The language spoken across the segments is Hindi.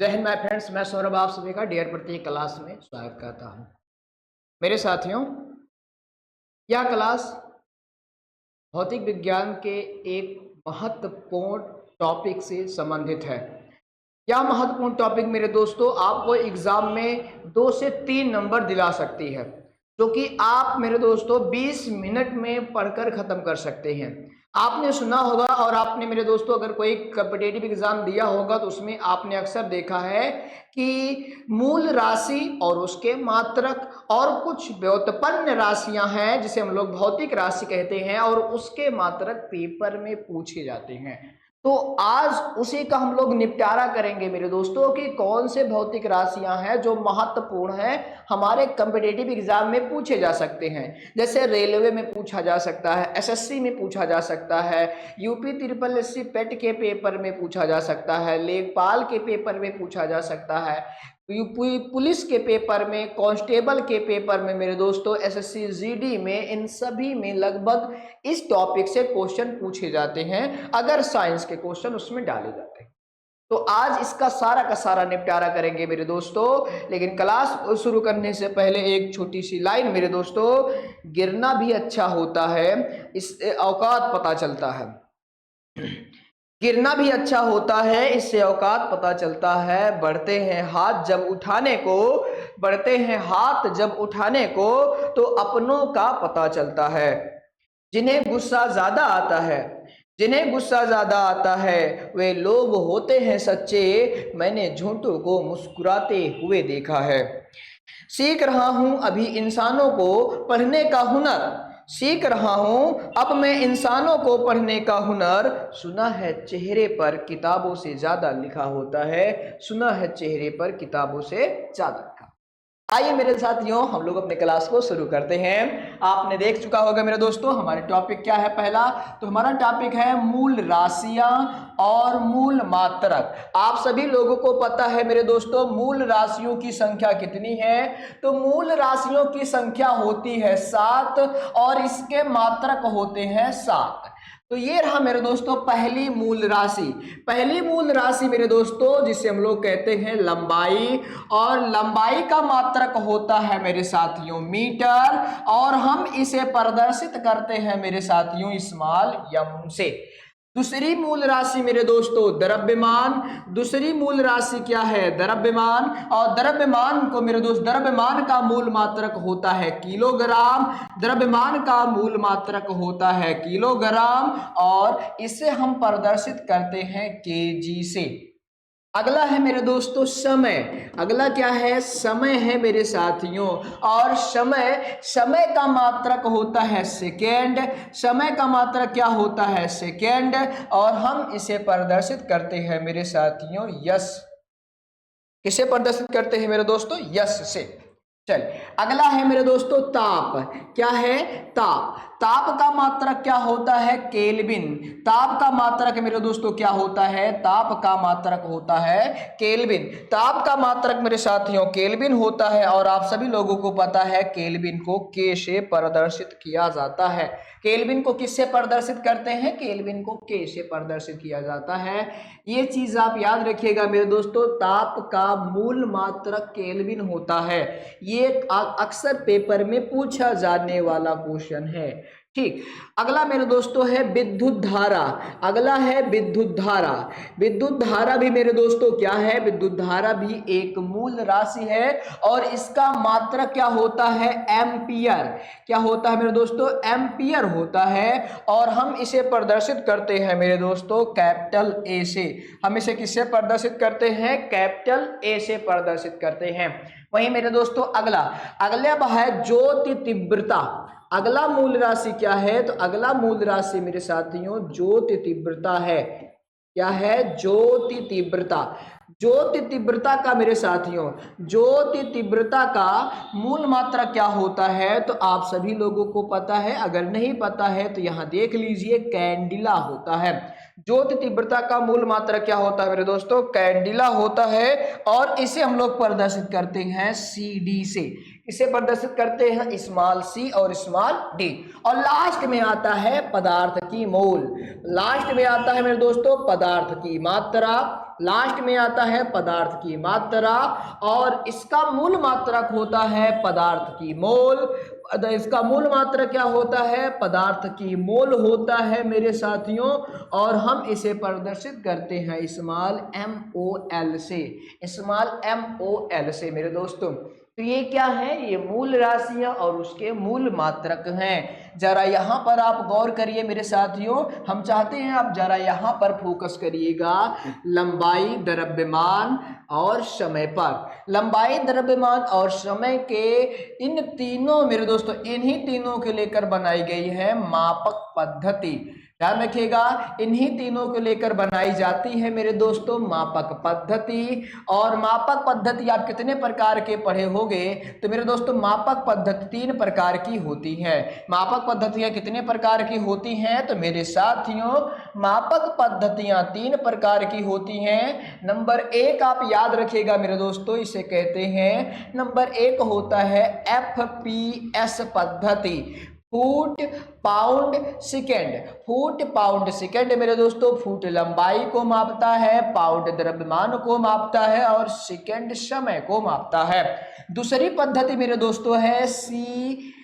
जय हिंद माय फ्रेंड्स, मैं सौरभ आप सभी का डियर प्रत्येक क्लास में स्वागत करता हूं। मेरे साथियों, यह क्लास भौतिक विज्ञान के एक महत्वपूर्ण टॉपिक से संबंधित है। यह महत्वपूर्ण टॉपिक मेरे दोस्तों आपको एग्जाम में 2 से 3 नंबर दिला सकती है, जो कि आप मेरे दोस्तों 20 मिनट में पढ़कर खत्म कर सकते हैं। आपने सुना होगा और आपने मेरे दोस्तों अगर कोई कॉम्पिटिटिव एग्जाम दिया होगा तो उसमें आपने अक्सर देखा है कि मूल राशि और उसके मात्रक और कुछ व्युत्पन्न राशियां हैं जिसे हम लोग भौतिक राशि कहते हैं और उसके मात्रक पेपर में पूछे जाते हैं। तो आज उसी का हम लोग निपटारा करेंगे मेरे दोस्तों कि कौन से भौतिक राशियां हैं जो महत्वपूर्ण हैं, हमारे कॉम्पिटिटिव एग्जाम में पूछे जा सकते हैं। जैसे रेलवे में पूछा जा सकता है, एसएससी में पूछा जा सकता है, यूपी ट्रिपल एससी पेट के पेपर में पूछा जा सकता है, लेखपाल के पेपर में पूछा जा सकता है, यूपी पुलिस के पेपर में, कांस्टेबल के पेपर में मेरे दोस्तों, एसएससी जीडी में, इन सभी में लगभग इस टॉपिक से क्वेश्चन पूछे जाते हैं अगर साइंस के क्वेश्चन उसमें डाले जाते हैं। तो आज इसका सारा का सारा निपटारा करेंगे मेरे दोस्तों। लेकिन क्लास शुरू करने से पहले एक छोटी सी लाइन मेरे दोस्तों, गिरना भी अच्छा होता है, इससे औकात पता चलता है। गिरना भी अच्छा होता है, इससे औकात पता चलता है। बढ़ते हैं हाथ जब उठाने को, बढ़ते हैं हाथ जब उठाने को, तो अपनों का पता चलता है। जिन्हें गुस्सा ज्यादा आता है, जिन्हें गुस्सा ज्यादा आता है, वे लोग होते हैं सच्चे, मैंने झूठों को मुस्कुराते हुए देखा है। सीख रहा हूं अभी इंसानों को पढ़ने का हुनर, सीख रहा हूं अब मैं इंसानों को पढ़ने का हुनर। सुना है चेहरे पर किताबों से ज्यादा लिखा होता है, सुना है चेहरे पर किताबों से ज्यादा लिखा। आइए मेरे साथियों, हम लोग अपने क्लास को शुरू करते हैं। आपने देख चुका होगा मेरे दोस्तों हमारे टॉपिक क्या है। पहला तो हमारा टॉपिक है मूल राशियां और मूल मात्रक। आप सभी लोगों को पता है मेरे दोस्तों मूल राशियों की संख्या कितनी है। तो मूल राशियों की संख्या होती है 7 और इसके मात्रक होते हैं 7। तो ये रहा मेरे दोस्तों पहली मूल राशि। पहली मूल राशि मेरे दोस्तों जिसे हम लोग कहते हैं लंबाई, और लंबाई का मात्रक होता है मेरे साथियों मीटर, और हम इसे प्रदर्शित करते हैं मेरे साथियों स्मॉल एम से। दूसरी मूल राशि मेरे दोस्तों द्रव्यमान। दूसरी मूल राशि क्या है? द्रव्यमान। और द्रव्यमान को मेरे दोस्त, द्रव्यमान का मूल मात्रक होता है किलोग्राम। द्रव्यमान का मूल मात्रक होता है किलोग्राम, और इसे हम प्रदर्शित करते हैं केजी से। अगला है मेरे दोस्तों समय। अगला क्या है? समय है मेरे साथियों। और समय, समय का मात्रक होता है सेकेंड। समय का मात्रक क्या होता है? सेकेंड। और हम इसे प्रदर्शित करते हैं मेरे साथियों यश। किसे प्रदर्शित करते हैं मेरे दोस्तों? यश से। चल अगला है मेरे दोस्तों ताप। क्या है? ताप। ताप का मात्रक क्या होता है? केल्विन। ताप का मात्रक मेरे दोस्तों क्या होता है? ताप का मात्रक होता है केल्विन। ताप का मात्रक मेरे साथियों केल्विन होता है, और आप सभी लोगों को पता है केल्विन को के से प्रदर्शित किया जाता है। केल्विन को किससे प्रदर्शित करते हैं? केल्विन को के से प्रदर्शित किया जाता है। ये चीज आप याद रखिएगा मेरे दोस्तों, ताप का मूल मात्रक केल्विन होता है। ये अक्सर पेपर में पूछा जाने वाला क्वेश्चन है। ठीक। अगला मेरे दोस्तों है विद्युत धारा। अगला है विद्युत धारा। विद्युत धारा भी मेरे दोस्तों क्या है? विद्युत धारा भी एक मूल राशि है, और इसका मात्रक क्या होता है? एम्पियर। क्या होता है मेरे दोस्तों? एम्पियर होता है, और हम इसे प्रदर्शित करते हैं मेरे दोस्तों कैपिटल ए से। हम इसे किससे प्रदर्शित करते हैं? कैपिटल ए से प्रदर्शित करते हैं। वहीं मेरे दोस्तों अगला है ज्योति तीव्रता। अगला मूल राशि क्या है? तो अगला मूल राशि मेरे साथियों ज्योति तीव्रता है। क्या है? ज्योति तीव्रता। ज्योति तीव्रता का मेरे साथियों, ज्योति तीव्रता का मूल मात्रा क्या होता है? तो आप सभी लोगों को पता है, अगर नहीं पता है तो यहां देख लीजिए, कैंडिला होता है। ज्योति तीव्रता का मूल मात्रा क्या होता है मेरे दोस्तों? कैंडिला होता है, और इसे हम लोग प्रदर्शित करते हैं सीडी से। इसे प्रदर्शित करते हैं स्मॉल सी और स्मॉल डी। और लास्ट में आता है पदार्थ की मोल, लास्ट में आता है मेरे दोस्तों पदार्थ की मात्रा, लास्ट में आता है पदार्थ की मात्रा, और इसका मूल मात्रक होता है पदार्थ की मोल। इसका मूल मात्रक क्या होता है? पदार्थ की मोल होता है मेरे साथियों, और हम इसे प्रदर्शित करते हैं स्मॉल MOL से, स्मॉल MOL से मेरे दोस्तों। तो ये क्या है? ये मूल राशियां और उसके मूल मात्रक हैं। जरा यहाँ पर आप गौर करिए मेरे साथियों, हम चाहते हैं आप जरा यहाँ पर फोकस करिएगा, लंबाई, द्रव्यमान और समय पर। लंबाई, द्रव्यमान और समय के इन तीनों मेरे दोस्तों, इन्हीं तीनों के लेकर बनाई गई है मापक पद्धति। ध्यान रखिएगा, इन्हीं तीनों को लेकर बनाई जाती है मेरे दोस्तों मापक पद्धति। और मापक पद्धति आप कितने प्रकार के पढ़े होंगे? तो मेरे दोस्तों मापक पद्धति 3 प्रकार की होती है। मापक पद्धतियां कितने प्रकार की होती हैं? तो मेरे साथियों मापक पद्धतियां 3 प्रकार की होती हैं। नंबर 1 आप याद रखिएगा मेरे दोस्तों, इसे कहते हैं, नंबर 1 होता है FPS पद्धति, foot pound second. Foot pound second मेरे दोस्तों, फुट लंबाई को मापता है, पाउंड द्रव्यमान को मापता है और सेकेंड समय को मापता है। दूसरी पद्धति मेरे दोस्तों है CGS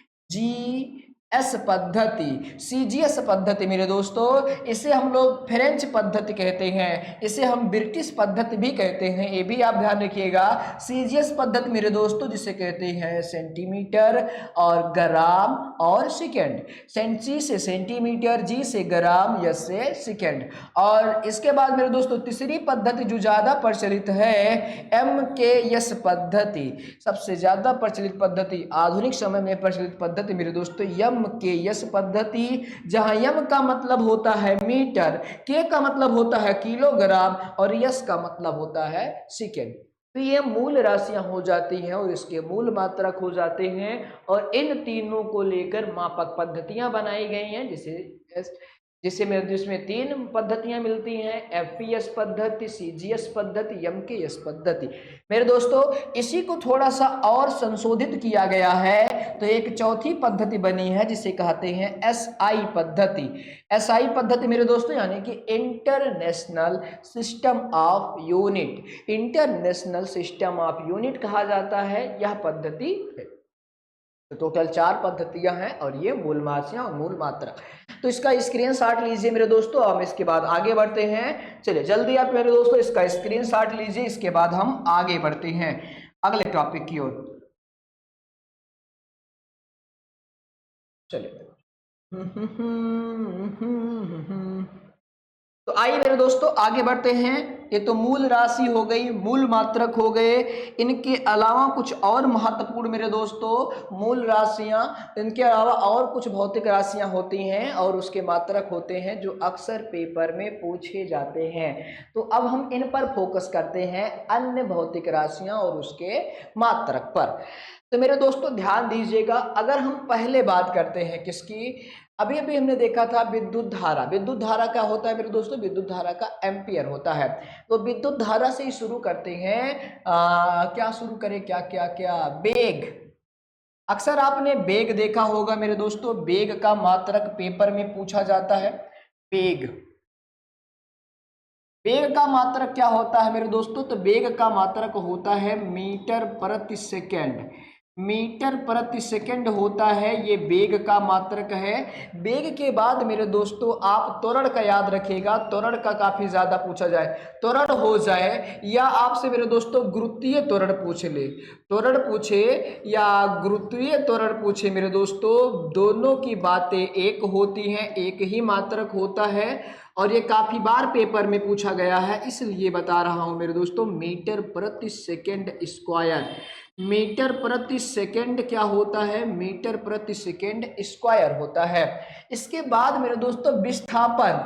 पद्धति। CGS पद्धति मेरे दोस्तों, इसे हम लोग फ्रेंच पद्धति कहते हैं, इसे हम ब्रिटिश पद्धति भी कहते हैं, ये भी आप ध्यान रखिएगा। CGS पद्धति मेरे दोस्तों जिसे कहते हैं सेंटीमीटर और ग्राम और सेकेंड, C से सेंटीमीटर, G से ग्राम, S से सेकेंड। और इसके बाद मेरे दोस्तों तीसरी पद्धति जो ज्यादा प्रचलित है MKS पद्धति, सबसे ज्यादा प्रचलित पद्धति, आधुनिक समय में प्रचलित पद्धति मेरे दोस्तों MKS पद्धति, जहां M का मतलब होता है मीटर, K का मतलब होता है किलोग्राम और S का मतलब होता है सेकेंड। तो ये मूल राशियां हो जाती हैं और इसके मूल मात्रक हो जाते हैं, और इन तीनों को लेकर मापक पद्धतियां बनाई गई हैं, जिसमें 3 पद्धतियां मिलती हैं, FPS पद्धति, CGS पद्धति, MKS पद्धति। मेरे दोस्तों इसी को थोड़ा सा और संशोधित किया गया है, तो एक चौथी पद्धति बनी है जिसे कहते हैं SI पद्धति। SI पद्धति मेरे दोस्तों यानी कि international system of unit, international system of unit कहा जाता है यह पद्धति है। तो टोटल 4 पद्धतियां हैं और ये मूल राशियां और मूल मात्रा। तो इसका स्क्रीनशॉट लीजिए मेरे दोस्तों, हम इसके बाद आगे बढ़ते हैं। चलिए जल्दी आप मेरे दोस्तों इसका स्क्रीनशॉट लीजिए, इसके बाद हम आगे बढ़ते हैं अगले टॉपिक की ओर। चलिए तो आइए मेरे दोस्तों आगे बढ़ते हैं। ये तो मूल राशि हो गई, मूल मात्रक हो गए, इनके अलावा कुछ और महत्वपूर्ण मेरे दोस्तों मूल राशियां, इनके अलावा और कुछ भौतिक राशियां होती हैं और उसके मात्रक होते हैं जो अक्सर पेपर में पूछे जाते हैं। तो अब हम इन पर फोकस करते हैं, अन्य भौतिक राशियां और उसके मात्रक पर। तो मेरे दोस्तों ध्यान दीजिएगा, अगर हम पहले बात करते हैं किसकी, अभी अभी हमने देखा था विद्युत धारा। विद्युत धारा क्या होता है मेरे दोस्तों? विद्युत धारा का एम्पियर होता है। तो विद्युत धारा से ही शुरू करते हैं, क्या शुरू करें, क्या क्या क्या, वेग। अक्सर आपने वेग देखा होगा मेरे दोस्तों, वेग का मात्रक पेपर में पूछा जाता है। वेग, वेग का मात्रक क्या होता है मेरे दोस्तों? तो वेग का मात्रक होता है मीटर प्रति सेकेंड। मीटर प्रति सेकेंड होता है, ये वेग का मात्रक है। वेग के बाद मेरे दोस्तों आप त्वरण का याद रखिएगा, त्वरण का काफी ज्यादा पूछा जाए, त्वरण हो जाए या आपसे मेरे दोस्तों गुरुत्वीय त्वरण पूछ ले, त्वरण पूछे या गुरुत्वीय त्वरण पूछे मेरे दोस्तों, दोनों की बातें एक होती हैं, एक ही मात्रक होता है और ये काफी बार पेपर में पूछा गया है, इसलिए बता रहा हूं मेरे दोस्तों। मीटर प्रति सेकेंड स्क्वायर, मीटर प्रति सेकेंड क्या होता है? मीटर प्रति सेकेंड स्क्वायर होता है। इसके बाद मेरे दोस्तों विस्थापन,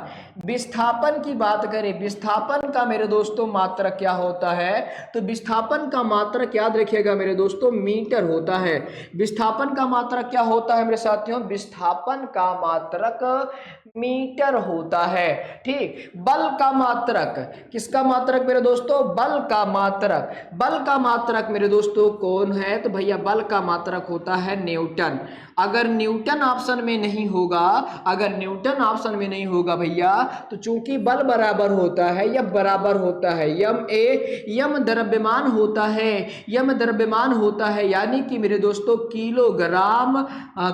विस्थापन की बात करें, विस्थापन का मेरे दोस्तों मात्रक क्या होता है? तो विस्थापन का मात्रक याद रखिएगा मेरे दोस्तों, मीटर होता है। विस्थापन का मात्रक क्या होता है मेरे साथियों? विस्थापन का मात्रक मीटर होता है। ठीक, बल का मात्रक, किसका मात्रक मेरे दोस्तों? बल का मात्रक, बल का मात्रक मेरे दोस्तों कौन है? तो भैया बल का मात्रक होता है न्यूटन। अगर न्यूटन ऑप्शन में नहीं होगा, अगर न्यूटन ऑप्शन में नहीं होगा भैया, तो चूंकि बल बराबर होता है, यह बराबर होता है यम ए, यम द्रव्यमान होता है, यम द्रव्यमान होता है, यानी कि मेरे दोस्तों किलोग्राम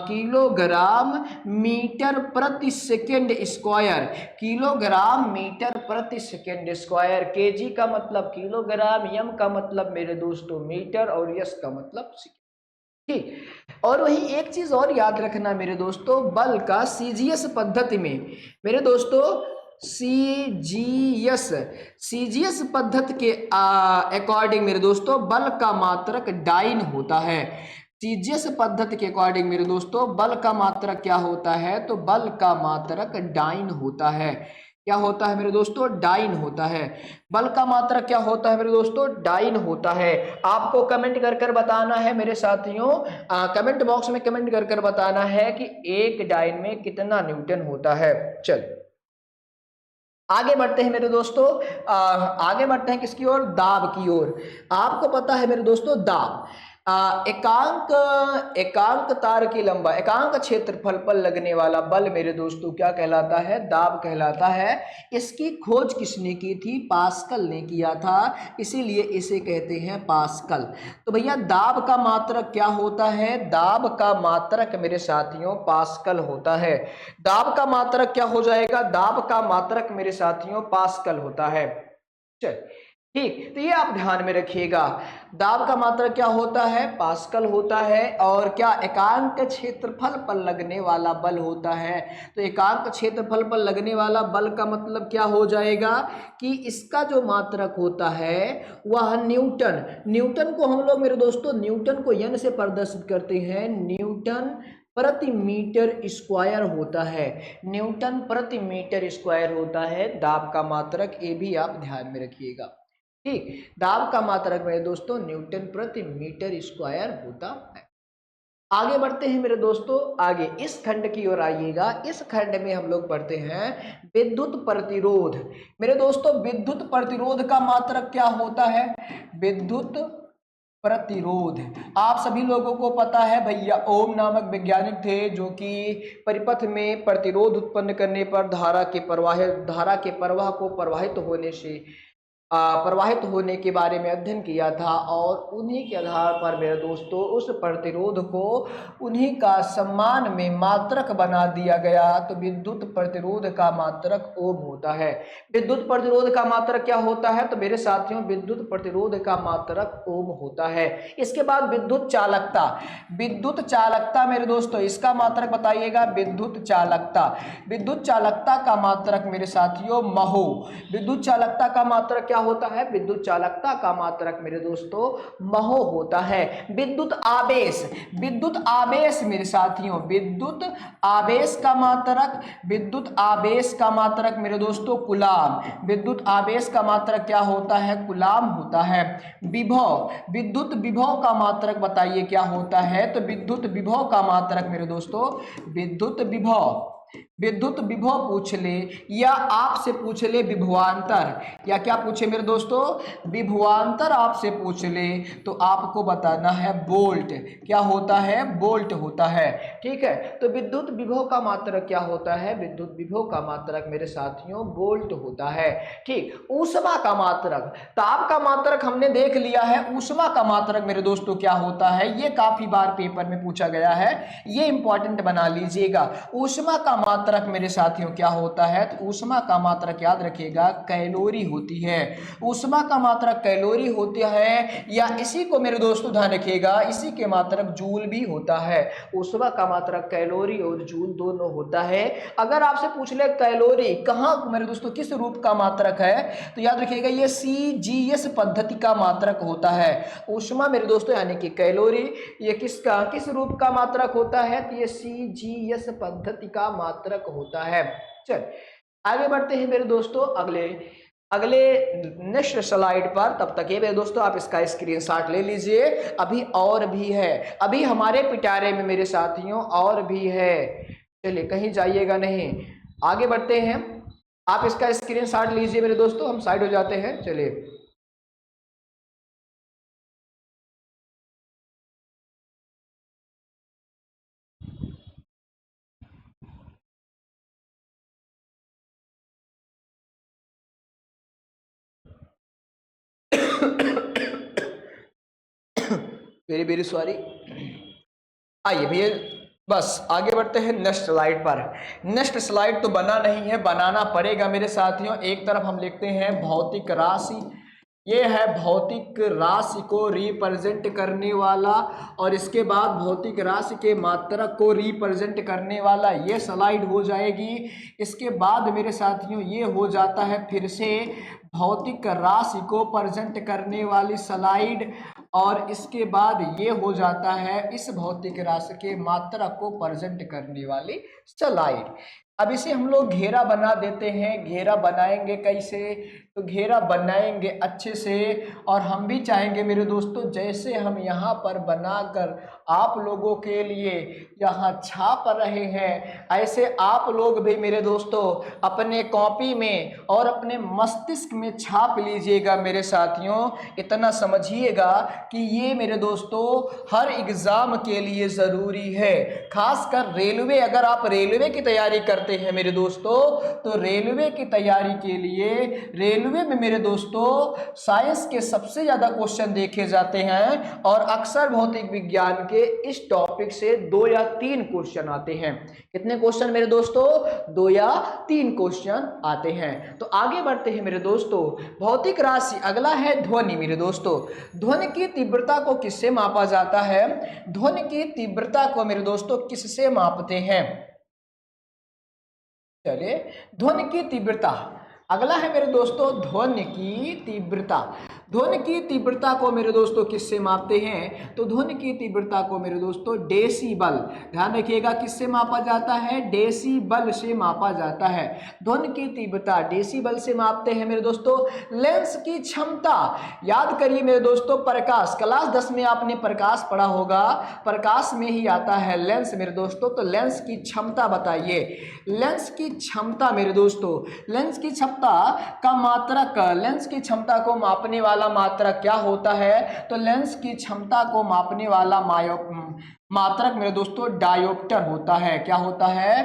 किलोग्राम मीटर प्रति सेकेंड स्क्वायर, किलोग्राम मीटर प्रति सेकेंड स्क्वायर। केजी का मतलब किलोग्राम, यम का मतलब मेरे दोस्तों मीटर और यस का मतलब सेकेंड। ठीक, और वही एक चीज और याद रखना मेरे दोस्तों, बल का सीजीएस पद्धति में मेरे दोस्तों सीजीएस पद्धति के अकॉर्डिंग मेरे दोस्तों बल का मात्रक डाइन होता है। सीजीएस पद्धति के अकॉर्डिंग मेरे दोस्तों बल का मात्रक क्या होता है? तो बल का मात्रक डाइन होता है। क्या होता है मेरे दोस्तों? डाइन होता है। बल का मात्रक क्या होता है मेरे दोस्तों? डाइन होता है। आपको कमेंट कर कर बताना है मेरे साथियों, कमेंट बॉक्स में कमेंट कर कर बताना है कि एक डाइन में कितना न्यूटन होता है। चल आगे बढ़ते हैं मेरे दोस्तों, आगे बढ़ते हैं किसकी ओर? दाब की ओर। आपको पता है मेरे दोस्तों दाब एकांक तार की लंबाई, एकांक क्षेत्रफल पर लगने वाला बल मेरे दोस्तों क्या कहलाता है? दाब कहलाता है। इसकी खोज किसने की थी? पास्कल ने किया था, इसीलिए इसे कहते हैं पास्कल। तो भैया दाब का मात्रक क्या होता है? दाब का मात्रक मेरे साथियों पास्कल होता है। दाब का मात्रक क्या हो जाएगा? दाब का मात्रक मेरे साथियों पास्कल होता है। चल ठीक, तो ये आप ध्यान में रखिएगा, दाब का मात्रक क्या होता है? पास्कल होता है। और क्या? एकांक क्षेत्रफल पर लगने वाला बल होता है। तो एकांक क्षेत्रफल पर लगने वाला बल का मतलब क्या हो जाएगा कि इसका जो मात्रक होता है वह न्यूटन, न्यूटन को हम लोग मेरे दोस्तों न्यूटन को एन से प्रदर्शित करते हैं, न्यूटन प्रति मीटर स्क्वायर होता है, न्यूटन प्रति मीटर स्क्वायर होता है दाब का मात्रक। ये भी आप ध्यान में रखिएगा। ठीक, दाब का मात्रक मेरे दोस्तों न्यूटन प्रति मीटर स्क्वायर होता है। आगे बढ़ते हैं मेरे दोस्तों, आगे इस खंड की ओर आइएगा। इस खंड में हम लोग पढ़ते हैं विद्युत प्रतिरोध। मेरे दोस्तों विद्युत प्रतिरोध का मात्रक क्या होता है? विद्युत प्रतिरोध आप सभी लोगों को पता है भैया, ओम नामक वैज्ञानिक थे जो कि परिपथ में प्रतिरोध उत्पन्न करने पर धारा के प्रवाह को प्रवाहित होने के बारे में अध्ययन किया था, और उन्हीं के आधार पर मेरे दोस्तों उस प्रतिरोध को उन्हीं का सम्मान में मात्रक बना दिया गया। तो विद्युत प्रतिरोध का मात्रक ओम होता है। विद्युत प्रतिरोध का मात्रक क्या होता है? तो मेरे साथियों विद्युत प्रतिरोध का मात्रक ओम होता है। इसके बाद विद्युत चालकता, विद्युत चालकता मेरे दोस्तों इसका मात्रक बताइएगा। विद्युत चालकता का मात्रक मेरे साथियों महो। विद्युत चालकता का मात्रक क्या होता है? विद्युत चालकता का मात्रक मेरे दोस्तों महो होता है। विद्युत आवेश मेरे साथियों, विद्युत आवेश का मात्रक मेरे दोस्तों कुलाम। विद्युत आवेश का मात्रक क्या होता है? कुलाम होता है। विद्युत विभव का मात्रक बताइए क्या होता है? तो विद्युत विभव का मात्रक मेरे दोस्तों विद्युत विभव पूछ ले या आपसे पूछ ले विभवांतर, या क्या पूछे मेरे दोस्तों? विभवांतर आपसे पूछ ले तो आपको बताना है वोल्ट। क्या होता है? वोल्ट होता है। ठीक है, तो विद्युत विभव का मात्रक क्या होता है? विद्युत विभव का मात्रक मेरे साथियों वोल्ट होता है। ठीक, ऊष्मा का मात्रक, ताप का मात्रक हमने देख लिया है, ऊष्मा का मात्रक मेरे दोस्तों क्या होता है? ये काफी बार पेपर में पूछा गया है, ये इंपॉर्टेंट बना लीजिएगा। ऊष्मा का मात्रक मेरे साथियों क्या होता है? तो ऊष्मा का मात्रक याद रखिएगा कैलोरी होती है। ऊष्मा का मात्रक कैलोरी होता है, या इसी को मेरे दोस्तों ध्यान रखिएगा, इसी के मात्रक जूल भी होता है। ऊष्मा का मात्रक कैलोरी और जूल दोनों होता है। अगर आपसे पूछ ले कैलोरी कहाँ मेरे दोस्तों किस रूप का मात्रक है, तो याद रखिएगा ये सीजीएस पद्धति का मात्रक होता है। ऊष्मा मेरे दोस्तों यानी कि कैलोरी, ये किस रूप का मात्रक होता है? तो ये सीजीएस पद्धति का मात्रक होता है। चल आगे बढ़ते हैं मेरे दोस्तों अगले नेक्स्ट स्लाइड पर। तब तक ये मेरे दोस्तों आप इसका स्क्रीनशॉट ले लीजिए। अभी और भी है, अभी हमारे पिटारे में मेरे साथियों और भी है। चलिए कहीं जाइएगा नहीं, आगे बढ़ते हैं। आप इसका स्क्रीनशॉट लीजिए मेरे दोस्तों, हम साइड हो जाते हैं। चलिए वेरी वेरी सॉरी। आइए भैया, बस आगे बढ़ते हैं नेक्स्ट स्लाइड पर। नेक्स्ट स्लाइड तो बना नहीं है, बनाना पड़ेगा मेरे साथियों। एक तरफ हम लिखते हैं भौतिक राशि, ये है भौतिक राशि को रिप्रेजेंट करने वाला, और इसके बाद भौतिक राशि के मात्रक को रिप्रेजेंट करने वाला ये स्लाइड हो जाएगी। इसके बाद मेरे साथियों ये हो जाता है फिर से भौतिक राशि को प्रेजेंट करने वाली स्लाइड, और इसके बाद ये हो जाता है इस भौतिक राशि के मात्रक को प्रेजेंट करने वाली स्लाइड। अब इसे हम लोग घेरा बना देते हैं। घेरा बनाएंगे कैसे? तो घेरा बनाएंगे अच्छे से, और हम भी चाहेंगे मेरे दोस्तों जैसे हम यहाँ पर बनाकर आप लोगों के लिए यहाँ छाप रहे हैं, ऐसे आप लोग भी मेरे दोस्तों अपने कॉपी में और अपने मस्तिष्क में छाप लीजिएगा मेरे साथियों। इतना समझिएगा कि ये मेरे दोस्तों हर एग्ज़ाम के लिए ज़रूरी है, खासकर रेलवे। अगर आप रेलवे की तैयारी करते हैं मेरे दोस्तों, तो रेलवे की तैयारी के लिए रेलवे में मेरे दोस्तों साइंस के सबसे ज़्यादा क्वेश्चन देखे जाते हैं, और अक्सर भौतिक विज्ञान के इस टॉपिक से 2 या 3 क्वेश्चन आते हैं। कितने क्वेश्चन मेरे दोस्तों? 2 या 3 क्वेश्चन आते हैं। तो आगे बढ़ते हैं मेरे दोस्तों। भौतिक राशि अगला है ध्वनि मेरे दोस्तों। ध्वनि की तीव्रता को किससे मापा जाता है? ध्वनि की तीव्रता को मेरे दोस्तों किससे मापते हैं? चलिए, ध्वनि की तीव्रता अगला है मेरे दोस्तों ध्वनि की तीव्रता। ध्वनि की तीव्रता को मेरे दोस्तों किससे मापते हैं? तो ध्वनि की तीव्रता को मेरे दोस्तों डेसिबल, ध्यान रखिएगा, किससे मापा जाता है? डेसिबल से मापा जाता है। ध्वनि की तीव्रता डेसिबल से मापते हैं मेरे दोस्तों। लेंस की क्षमता, याद करिए मेरे दोस्तों, प्रकाश, क्लास 10 में आपने प्रकाश पढ़ा होगा, प्रकाश में ही आता है लेंस मेरे दोस्तों। तो लेंस की क्षमता बताइए। लेंस की क्षमता मेरे दोस्तों, लेंस की क्षमता का मात्रक, लेंस की क्षमता को मापने वाला मात्रक क्या होता है? तो लेंस की क्षमता को मापने वाला मात्रक मेरे दोस्तों डायोप्टर होता है। क्या होता है?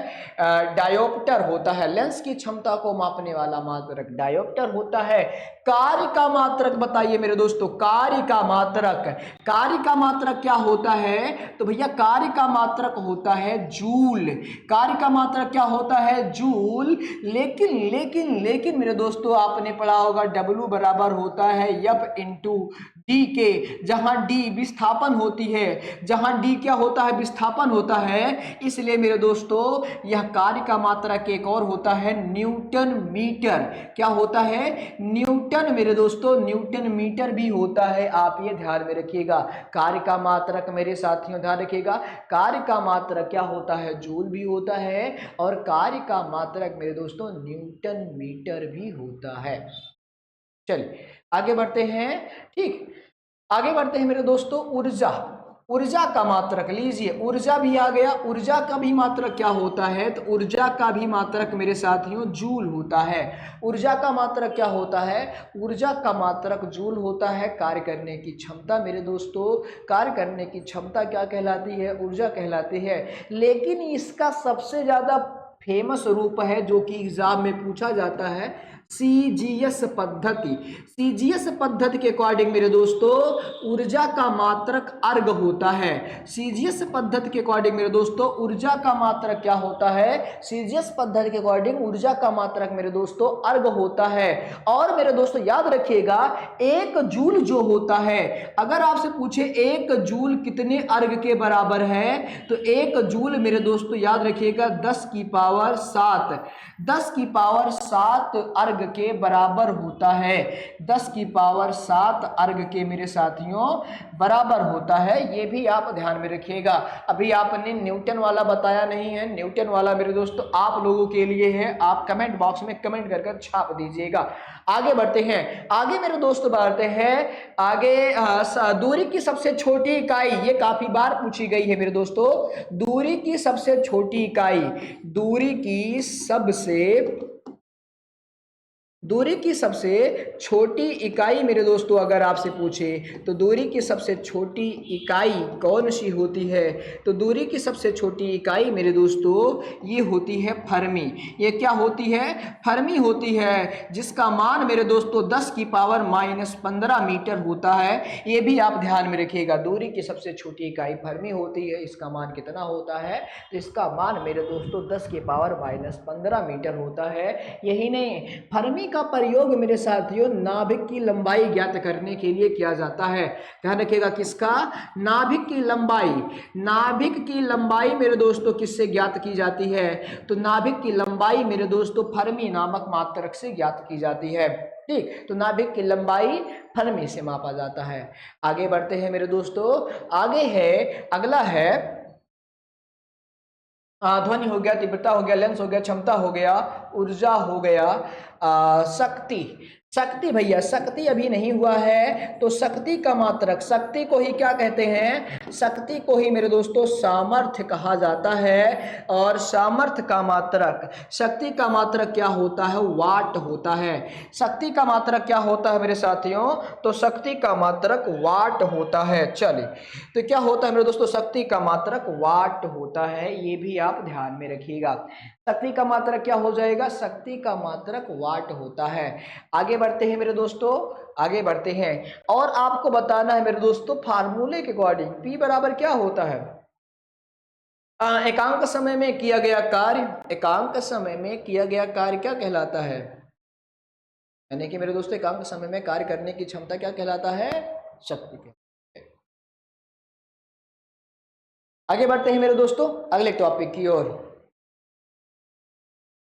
डायोप्टर होता है। लेंस की क्षमता को मापने वाला मात्रक डायोप्टर होता है। कार्य का मात्रक बताइए मेरे दोस्तों, कार्य का मात्रक, कार्य का मात्रक क्या होता है? तो भैया कार्य का मात्रक होता है जूल। कार्य का मात्रक क्या होता है? जूल। लेकिन लेकिन लेकिन मेरे दोस्तों आपने पढ़ा होगा W बराबर होता है F इंटू डी के, जहां डी विस्थापन होती है, जहां डी क्या होता है? विस्थापन होता है। इसलिए मेरे दोस्तों यह कार्य का मात्रक एक और होता है न्यूटन मीटर। क्या होता है? न्यूटन मेरे दोस्तों, न्यूटन मीटर भी होता है। आप ये ध्यान में रखिएगा। कार्य का मात्रक मेरे साथियों ध्यान रखिएगा, कार्य का मात्रक क्या होता है? जूल भी होता है, और कार्य का मात्रक मेरे दोस्तों न्यूटन मीटर भी होता है। चलिए आगे बढ़ते हैं। ठीक, आगे बढ़ते हैं मेरे दोस्तों। ऊर्जा, ऊर्जा का मात्रक लीजिए, ऊर्जा भी आ गया। ऊर्जा का भी मात्रक क्या होता है? तो ऊर्जा का भी मात्रक मेरे साथियों जूल होता है। ऊर्जा का मात्रक क्या होता है? ऊर्जा का मात्रक जूल होता है। कार्य करने की क्षमता मेरे दोस्तों, कार्य करने की क्षमता क्या कहलाती है? ऊर्जा कहलाती है। लेकिन इसका सबसे ज्यादा फेमस रूप है जो कि एग्जाम में पूछा जाता है, सीजीएस पद्धति। सीजीएस पद्धति के अकॉर्डिंग मेरे दोस्तों ऊर्जा का मात्रक अर्ग होता है। सीजीएस पद्धति के अकॉर्डिंग मेरे दोस्तों ऊर्जा का मात्रक क्या होता है? सीजीएस पद्धति के अकॉर्डिंग ऊर्जा का मात्रक मेरे दोस्तों अर्ग होता है। और मेरे दोस्तों याद रखिएगा, 1 जूल जो होता है, अगर आपसे पूछे 1 जूल कितने अर्ग के बराबर है, तो 1 जूल मेरे दोस्तों याद रखिएगा 10 की पावर 7, 10 की पावर 7 अर्ग के बराबर होता है। 10 की पावर 7 अर्ग के मेरे साथियों बराबर होता है। ये भी आप ध्यान में रखिएगा। अभी आपने न्यूटन वाला बताया नहीं है, न्यूटन वाला मेरे दोस्तों आप लोगों के लिए है। आप कमेंट बॉक्स में कमेंट कर छाप दीजिएगा। आगे बढ़ते हैं। आगे मेरे दोस्त बढ़ते हैं आगे। दूरी की सबसे छोटी इकाई, ये काफी बार पूछी गई है मेरे दोस्तों। दूरी की सबसे छोटी इकाई, दूरी की सबसे दूरी की सबसे छोटी इकाई मेरे दोस्तों अगर आपसे पूछे तो दूरी की सबसे छोटी इकाई कौन सी होती है? तो दूरी की सबसे छोटी इकाई मेरे दोस्तों ये होती है फर्मी। ये क्या होती है? फर्मी होती है, जिसका मान मेरे दोस्तों 10 की पावर -15 मीटर होता है। ये भी आप ध्यान में रखिएगा, दूरी की सबसे छोटी इकाई फर्मी होती है। इसका मान कितना होता है? तो इसका मान मेरे दोस्तों 10 की पावर -15 मीटर होता है। यही नहीं, फर्मी का प्रयोग मेरे साथियों नाभिक की लंबाई ज्ञात करने के लिए किया जाता है। ध्यान रखिएगा, किसका? नाभिक की लंबाई। नाभिक की लंबाई मेरे दोस्तों किससे ज्ञात की जाती है? तो नाभिक की लंबाई मेरे दोस्तों फर्मी नामक मात्रक से ज्ञात की जाती है। ठीक, तो नाभिक की लंबाई फर्मी से मापा जाता है। आगे बढ़ते हैं मेरे दोस्तों, आगे है, अगला है ध्वनि हो गया, तीव्रता हो गया, लेंस हो गया, क्षमता हो गया, ऊर्जा हो गया, शक्ति। शक्ति भैया, शक्ति अभी नहीं हुआ है, तो शक्ति का मात्रक, शक्ति को ही क्या कहते हैं? शक्ति को ही मेरे दोस्तों सामर्थ्य कहा जाता है। और सामर्थ्य का मात्रक, शक्ति का मात्रक क्या होता है? वाट होता है। शक्ति का मात्रक क्या होता है मेरे साथियों? तो शक्ति का मात्रक वाट होता है। चलिए, तो क्या होता है मेरे दोस्तों? शक्ति का मात्रक वाट होता है, ये भी आप ध्यान में रखिएगा। शक्ति का मात्रक क्या हो जाएगा? शक्ति का मात्रक वाट होता है। आगे बढ़ते हैं मेरे दोस्तों, आगे बढ़ते हैं, और आपको बताना है मेरे दोस्तों फार्मूले के अकॉर्डिंग P बराबर क्या होता है? एकांक समय में किया गया कार्य, एकांक समय में किया गया कार्य क्या कहलाता है? यानी कि मेरे दोस्तों एकांक समय में कार्य करने की क्षमता क्या कहलाता है? शक्ति के। आगे बढ़ते हैं मेरे दोस्तों अगले टॉपिक की ओर।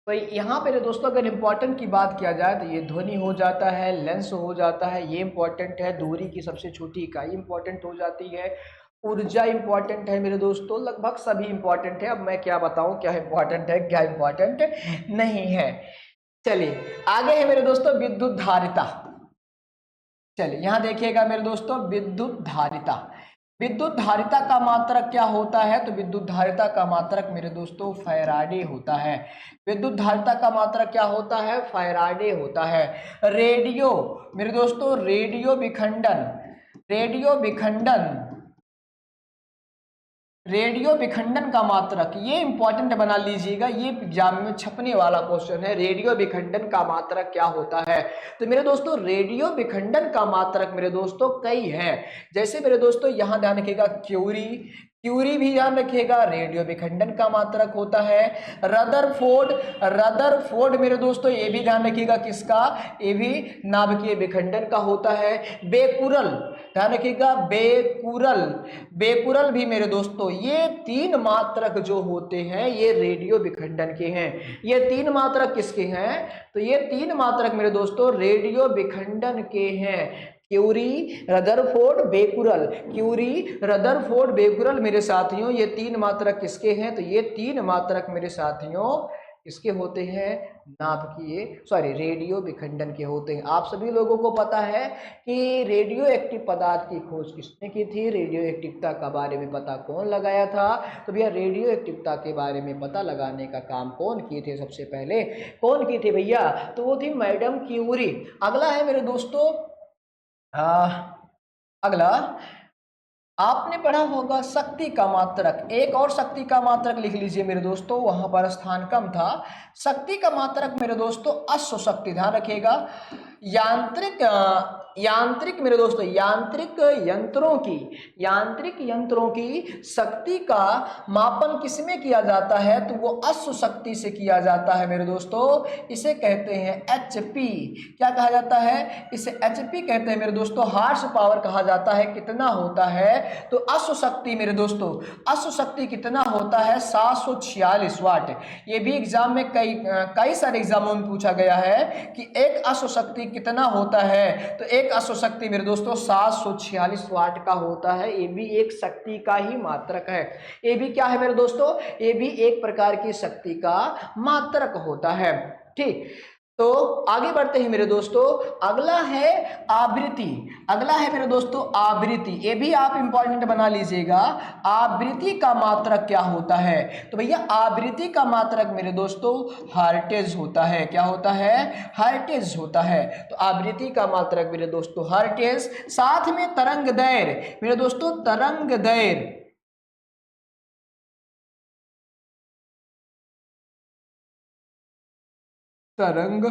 तो यहाँ पे दोस्तों अगर इम्पोर्टेंट की बात किया जाए तो ये ध्वनि हो जाता है, लेंस हो जाता है, ये इम्पोर्टेंट है, दूरी की सबसे छोटी इकाई इम्पोर्टेंट हो जाती है, ऊर्जा इम्पोर्टेंट है मेरे दोस्तों, लगभग सभी इम्पोर्टेंट है। अब मैं क्या बताऊँ क्या इम्पोर्टेंट है क्या इम्पोर्टेंट नहीं है। चलिए आगे है मेरे दोस्तों विद्युत धारिता। चलिए यहाँ देखिएगा मेरे दोस्तों विद्युत धारिता। विद्युत धारिता का मात्रक क्या होता है? तो विद्युत धारिता का मात्रक मेरे दोस्तों फैराडे होता है। विद्युत धारिता का मात्रक क्या होता है? फैराडे होता है। रेडियो मेरे दोस्तों, रेडियो विखंडन, रेडियो विखंडन, रेडियो विखंडन का मात्रक, ये इंपॉर्टेंट बना लीजिएगा, ये एग्जाम में छपने वाला क्वेश्चन है। रेडियो विखंडन का मात्रक क्या होता है? तो मेरे दोस्तों रेडियो विखंडन का मात्रक मेरे दोस्तों कई है। जैसे मेरे दोस्तों यहाँ ध्यान रखिएगा क्यूरी, क्यूरी भी ध्यान रखिएगा रेडियो विखंडन का मात्रक होता है। रदरफोर्ड, रदरफोर्ड मेरे दोस्तों ये भी ध्यान रखिएगा किसका? ये भी नाभिकीय विखंडन का होता है। बेकुरल ध्यान रखिएगा, बेकुरल, बेकुरल भी मेरे दोस्तों, ये तीन मात्रक जो होते हैं ये रेडियो विखंडन के हैं। ये तीन मात्रक किसके हैं? तो ये तीन मात्रक मेरे दोस्तों रेडियो विखंडन के हैं। Curie, Rutherford, Becquerel, Curie, Rutherford, Becquerel मेरे साथियों ये तीन मात्रक किसके हैं? तो ये तीन मात्रक मेरे साथियों किसके होते हैं? नाभिकीय सॉरी रेडियो विखंडन के होते हैं। आप सभी लोगों को पता है कि रेडियो एक्टिव पदार्थ की खोज किसने की थी? रेडियो एक्टिवता का बारे में पता कौन लगाया था? तो भैया रेडियो एक्टिवता के बारे में पता लगाने का काम कौन किए थे? सबसे पहले कौन की थे भैया? तो वो थी मैडम क्यूरी। अगला है मेरे दोस्तों अगला आपने पढ़ा होगा शक्ति का मात्रक। एक और शक्ति का मात्रक लिख लीजिए मेरे दोस्तों, वहां पर स्थान कम था। शक्ति का मात्रक मेरे दोस्तों अश्व शक्ति, ध्यान रखिएगा। यांत्रिक यांत्रिक मेरे दोस्तों, यांत्रिक यंत्रों की शक्ति का मापन किसमें किया जाता है? तो वो अश्व शक्ति से किया जाता है मेरे दोस्तों। इसे कहते हैं HP। क्या कहा जाता है? इसे HP कहते हैं मेरे दोस्तों। हार्स पावर कहा जाता है। कितना होता है? तो अश्व शक्ति मेरे दोस्तों, अश्व शक्ति कितना होता है? 746 वाट। ये भी एग्जाम में कई सारे एग्जामों में पूछा गया है कि एक अश्व शक्ति कितना होता है? तो एक अश्व शक्ति मेरे दोस्तों 746 वाट का होता है। ये भी एक शक्ति का ही मात्रक है। ये भी क्या है मेरे दोस्तों? ये भी एक प्रकार की शक्ति का मात्रक होता है। ठीक, तो आगे बढ़ते हैं मेरे दोस्तों। अगला है आवृत्ति। अगला है मेरे दोस्तों आवृत्ति। ये भी आप इंपॉर्टेंट बना लीजिएगा। आवृत्ति का मात्रक क्या होता है? तो भैया आवृत्ति का मात्रक मेरे दोस्तों हर्ट्ज होता है। क्या होता है? हर्ट्ज होता है। तो आवृत्ति का मात्रक मेरे दोस्तों हर्ट्ज। साथ में तरंग दैर्घ्य मेरे दोस्तों, तरंग दैर्घ्य, तरंग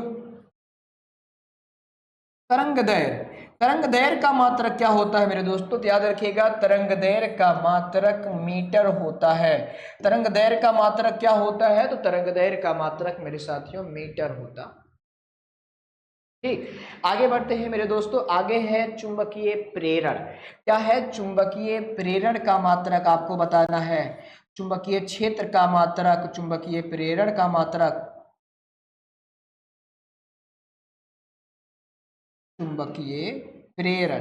तरंग दैर्घ्य। तरंग दैर्घ्य का मात्रक क्या होता है मेरे दोस्तों? तो याद रखिएगा, तरंग दैर्घ्य का मात्रक मीटर होता है। तरंग दैर्घ्य का मात्रक क्या होता है? तो तरंग दैर्घ्य का मात्रक मेरे साथियों मीटर होता। ठीक, आगे बढ़ते हैं मेरे दोस्तों। आगे है चुंबकीय प्रेरण। क्या है? चुंबकीय प्रेरण का मात्रक आपको बताना है। चुंबकीय क्षेत्र का मात्रक, चुंबकीय प्रेरण का मात्रक, चुंबकीय प्रेरण।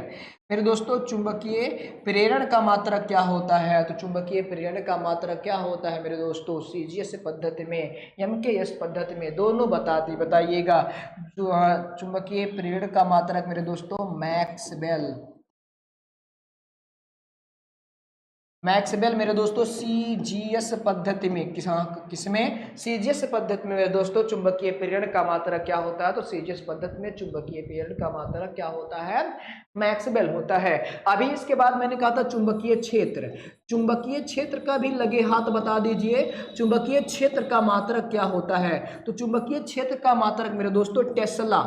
मेरे दोस्तों चुंबकीय प्रेरण का मात्रक क्या होता है? तो चुंबकीय प्रेरण का मात्रक क्या होता है मेरे दोस्तों? सीजीएस पद्धति में, एमकेएस पद्धति में, दोनों बताइएगा। चुंबकीय प्रेरण का मात्रक मेरे दोस्तों मैक्सवेल। मैक्सवेल मेरे दोस्तों सीजीएस पद्धति में, किसमें? सीजीएस पद्धति में मेरे दोस्तों चुंबकीय प्रेरण का मात्रक क्या होता है? तो सीजीएस पद्धति में चुंबकीय प्रेरण का मात्रक क्या होता है? मैक्सवेल होता है। अभी इसके बाद मैंने कहा था चुंबकीय क्षेत्र। चुंबकीय क्षेत्र का भी लगे हाथ बता दीजिए, चुंबकीय क्षेत्र का मात्रक क्या होता है? तो चुंबकीय क्षेत्र का मात्रक मेरे दोस्तों टेस्ला।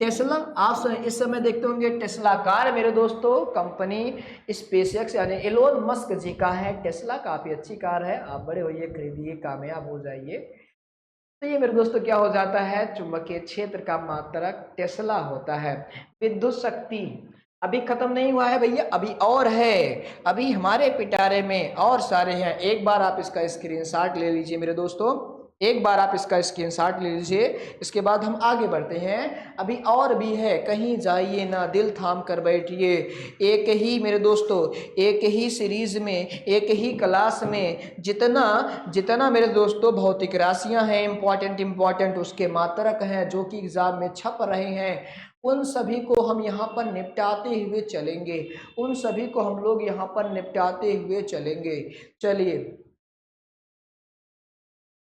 टेस्ला आप इस समय देखते होंगे, टेस्ला कार मेरे दोस्तों कंपनी स्पेसएक्स यानी एलोन मस्क जी का है। टेस्ला काफी अच्छी कार है, आप बड़े होइए, खरीदिए, कामयाब हो जाइए। तो ये मेरे दोस्तों क्या हो जाता है? चुंबकीय क्षेत्र का मात्रक टेस्ला होता है। विद्युत शक्ति अभी खत्म नहीं हुआ है भैया, अभी और है। अभी हमारे पिटारे में और सारे हैं। एक बार आप इसका स्क्रीनशॉट ले लीजिए मेरे दोस्तों, एक बार आप इसका स्क्रीनशॉट ले लीजिए। इसके बाद हम आगे बढ़ते हैं। अभी और भी है, कहीं जाइए ना, दिल थाम कर बैठिए। एक ही मेरे दोस्तों, एक ही सीरीज में, एक ही क्लास में जितना जितना मेरे दोस्तों भौतिक राशियां हैं इंपॉर्टेंट उसके मात्रक हैं जो कि एग्जाम में छप रहे हैं, उन सभी को हम यहाँ पर निपटाते हुए चलेंगे। उन सभी को हम लोग यहाँ पर निपटाते हुए चलेंगे। चलिए,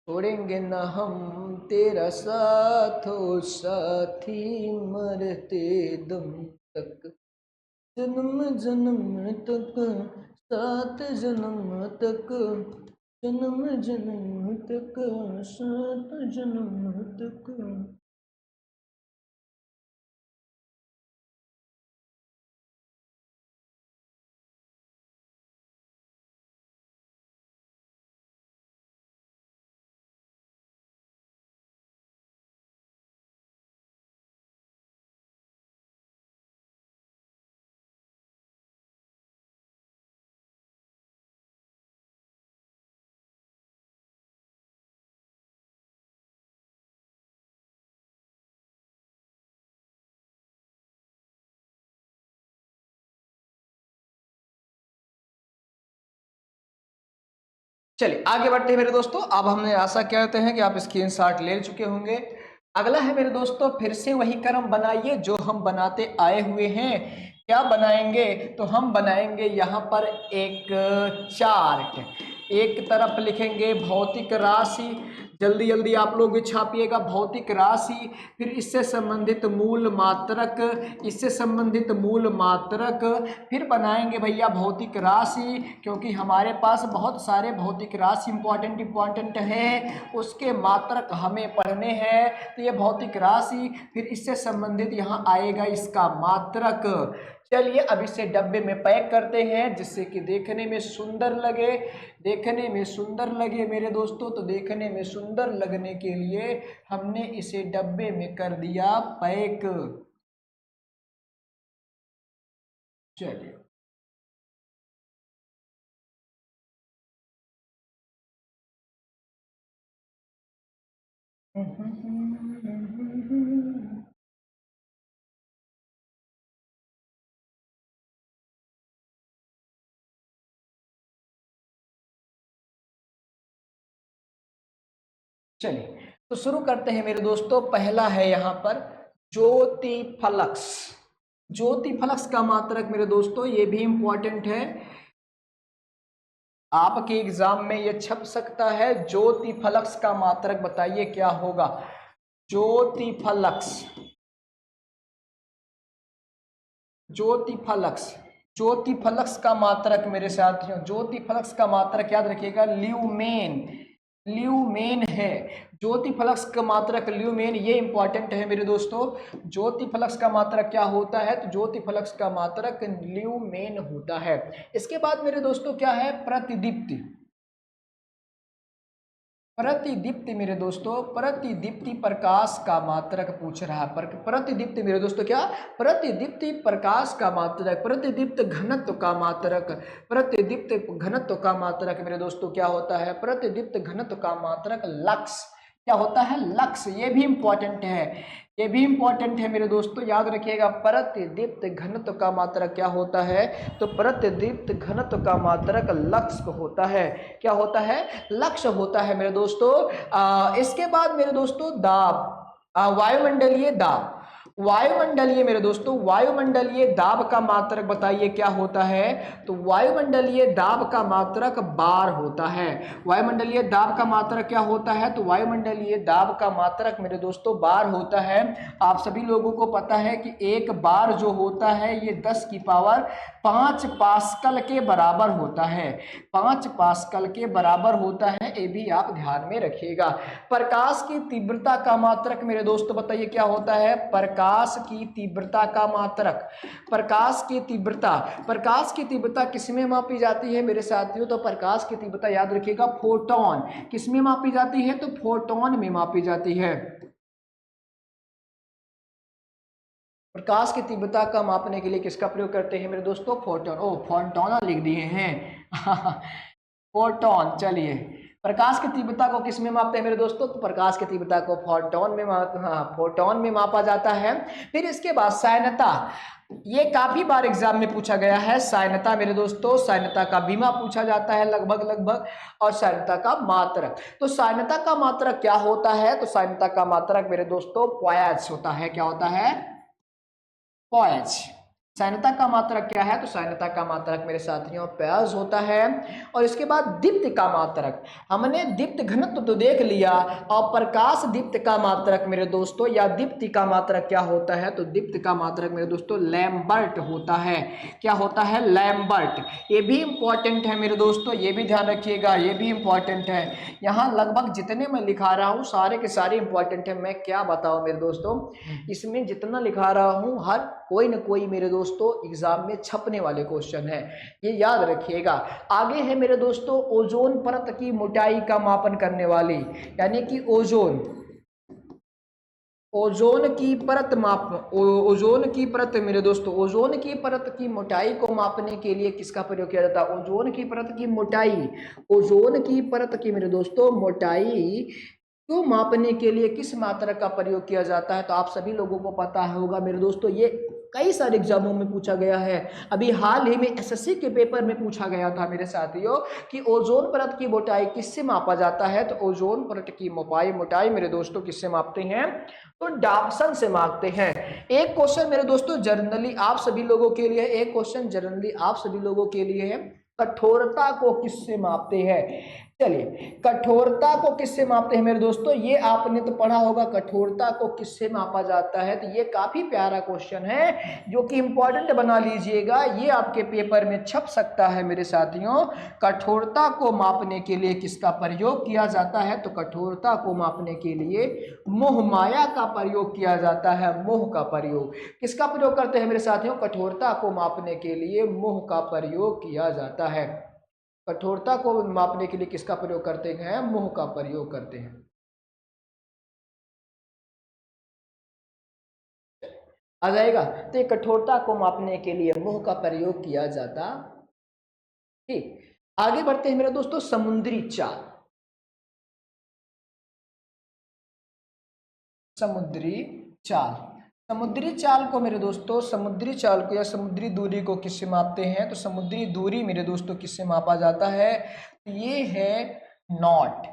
छोड़ेंगे न हम तेरा साथ ओ साथी, मरते दम तक, जन्म जन्म तक, सात जन्म तक, जन्म जन्म तक, सात जन्म तक। चलिए आगे बढ़ते हैं मेरे दोस्तों। अब हमने आशा करते हैं कि आप स्क्रीनशॉट ले चुके होंगे। अगला है मेरे दोस्तों, फिर से वही क्रम बनाइए जो हम बनाते आए हुए हैं। क्या बनाएंगे? तो हम बनाएंगे यहाँ पर एक चार्ट। एक तरफ लिखेंगे भौतिक राशि, जल्दी जल्दी आप लोग भी छापिएगा, भौतिक राशि, फिर इससे संबंधित मूल मात्रक, इससे संबंधित मूल मात्रक, फिर बनाएंगे भैया भौतिक राशि, क्योंकि हमारे पास बहुत सारे भौतिक राशि इंपॉर्टेंट है, उसके मात्रक हमें पढ़ने हैं। तो ये भौतिक राशि, फिर इससे संबंधित यहाँ आएगा इसका मात्रक। चलिए अब इसे डब्बे में पैक करते हैं जिससे कि देखने में सुंदर लगे। देखने में सुंदर लगे मेरे दोस्तों, तो देखने में सुंदर लगने के लिए हमने इसे डब्बे में कर दिया पैक। चलिए, चलिए तो शुरू करते हैं मेरे दोस्तों। पहला है यहाँ पर ज्योतिफलक्स। ज्योतिफलक्स का मात्रक मेरे दोस्तों ये भी इंपॉर्टेंट है, आपके एग्जाम में ये छप सकता है। ज्योतिफलक्स का मात्रक बताइए क्या होगा। ज्योतिफलक्स, ज्योतिफलक्स, ज्योतिफलक्स का मात्रक मेरे साथियों, ज्योतिफलक्स का मात्रक याद रखिएगा ल्यूमेन। ल्यूमेन है ज्योतिफलक्स का मात्रक, ल्यूमेन, ये इंपॉर्टेंट है मेरे दोस्तों। ज्योतिफलक्स का मात्रक क्या होता है, तो ज्योतिफलक्स का मात्रक ल्यूमेन होता है। इसके बाद मेरे दोस्तों क्या है, प्रतिदीप्ति। प्रतिदीप्ति मेरे दोस्तों, प्रतिदीप्ति प्रकाश का मात्रक पूछ रहा है। प्रतिदीप्ति मेरे दोस्तों क्या, प्रतिदीप्ति प्रकाश का मात्रक, प्रतिदीप्त घनत्व का मात्रक, प्रतिदीप्त घनत्व का मात्रक मेरे दोस्तों क्या होता है, प्रतिदीप्त घनत्व का मात्रक लक्स। क्या होता है, लक्स। ये भी इंपॉर्टेंट है, ये भी इंपॉर्टेंट है मेरे दोस्तों, याद रखिएगा। प्रतिदीप्त घनत्व का मात्रक क्या होता है, तो प्रतिदीप्त घनत्व का मात्रक लक्स होता है। क्या होता है, लक्स होता है मेरे दोस्तों। इसके बाद मेरे दोस्तों दाब, वायुमंडलीय दाब। वायुमंडलीय मेरे दोस्तों, वायुमंडलीय दाब का मात्रक बताइए क्या होता है, तो वायुमंडलीय दाब का मात्रक बार होता है। वायुमंडलीय दाब का मात्रक क्या होता है, तो वायुमंडलीय दाब का मात्रक मेरे दोस्तों बार होता है। आप सभी लोगों को पता है कि एक बार जो होता है ये 10 की पावर 5 पास्कल के बराबर होता है, 5 पास्कल के बराबर होता है, ये भी आप ध्यान में रखिएगा। प्रकाश की तीव्रता का मात्रक मेरे दोस्तों बताइए क्या होता है, प्रकाश की तीव्रता का मात्रक। प्रकाश की तीव्रता, प्रकाश की तीव्रता किसमें मापी जाती है मेरे साथियों, तो प्रकाश की तीव्रता याद रखिएगा फोटोन। किसमें मापी जाती है, तो फोटोन में मापी जाती है। प्रकाश की तीव्रता का मापने के लिए किसका प्रयोग करते हैं मेरे दोस्तों, फोटोन। ओ फोटोन लिख दिए हैं फोटोन। चलिए, प्रकाश की तीव्रता को किस में मापते हैं मेरे दोस्तों, तो प्रकाश की तीव्रता को फोटोन में फोटोन में मापा जाता है। फिर इसके बाद साइनता, ये काफी बार एग्जाम में पूछा गया है। साइनता मेरे दोस्तों, साइनता का बीमा पूछा जाता है लगभग, और साइनता का मात्रक। तो साइनता का मात्रक क्या होता है, तो साइनता का मात्रक मेरे दोस्तों पॉयज होता है। क्या होता है, पॉयज। साइनता का मात्रक क्या है, तो साइनता का मात्रक मेरे साथियों पॉयज होता है। और इसके बाद दीप्ति का मात्रक, हमने दीप्त घनत्व तो देख लिया, और प्रकाश दीप्त का मात्रक मेरे दोस्तों, या दीप्ति का मात्रक क्या होता है, तो दीप्त का मात्रक मेरे दोस्तों लैम्बर्ट होता है। क्या होता है, लैम्बर्ट। ये भी इंपॉर्टेंट है मेरे दोस्तों, ये भी ध्यान रखिएगा, ये भी इंपॉर्टेंट है। यहाँ लगभग जितने मैं लिखा रहा हूँ सारे के सारे इंपॉर्टेंट है। मैं क्या बताऊँ मेरे दोस्तों, इसमें जितना लिखा रहा हूँ हर कोई न कोई मेरे दोस्तों एग्जाम में छपने वाले क्वेश्चन है, ये याद रखिएगा। आगे है मेरे दोस्तों ओजोन परत की मोटाई का मापन करने वाली, यानी कि ओजोन, ओजोन की परत माप, ओजोन की परत मेरे दोस्तों, ओजोन की परत की मोटाई को मापने के लिए किसका प्रयोग किया जाता है, ओजोन की परत की मोटाई। ओजोन की परत की मेरे दोस्तों मोटाई को मापने के लिए किस मात्रक का प्रयोग किया जाता है, तो आप सभी लोगों को पता होगा मेरे दोस्तों, ये कई सारे एग्जामों में पूछा गया है। अभी हाल ही में एसएससी के पेपर में पूछा गया था मेरे साथियों कि ओजोन परत की मोटाई किससे मापा जाता है, तो ओजोन परत की मोटाई मेरे दोस्तों किससे मापते हैं, तो डाप्सन से मापते हैं। एक क्वेश्चन मेरे दोस्तों जनरली आप सभी लोगों के लिए, एक क्वेश्चन जनरली आप सभी लोगों के लिए है, कठोरता को किससे मापते हैं। चलिए, कठोरता को किससे मापते हैं मेरे दोस्तों, ये आपने तो पढ़ा होगा, कठोरता को किससे मापा जाता है। तो ये काफी प्यारा क्वेश्चन है जो कि इंपॉर्टेंट बना लीजिएगा, ये आपके पेपर में छप सकता है मेरे साथियों। कठोरता को मापने के लिए किसका प्रयोग किया जाता है, तो कठोरता को मापने के लिए मोहमाया का प्रयोग किया जाता है। मोह का प्रयोग, किसका प्रयोग करते हैं मेरे साथियों, कठोरता को मापने के लिए मोह का प्रयोग किया जाता है। कठोरता को मापने के लिए किसका प्रयोग करते हैं, मोह का प्रयोग करते हैं। आ जाएगा, तो ये कठोरता को मापने के लिए मोह का प्रयोग किया जाता। ठीक, आगे बढ़ते हैं मेरे दोस्तों, समुद्री चाल। समुद्री चाल, समुद्री चाल को मेरे दोस्तों, समुद्री चाल को या समुद्री दूरी को किससे मापते हैं, तो समुद्री दूरी मेरे दोस्तों किससे मापा जाता है, ये है नॉट,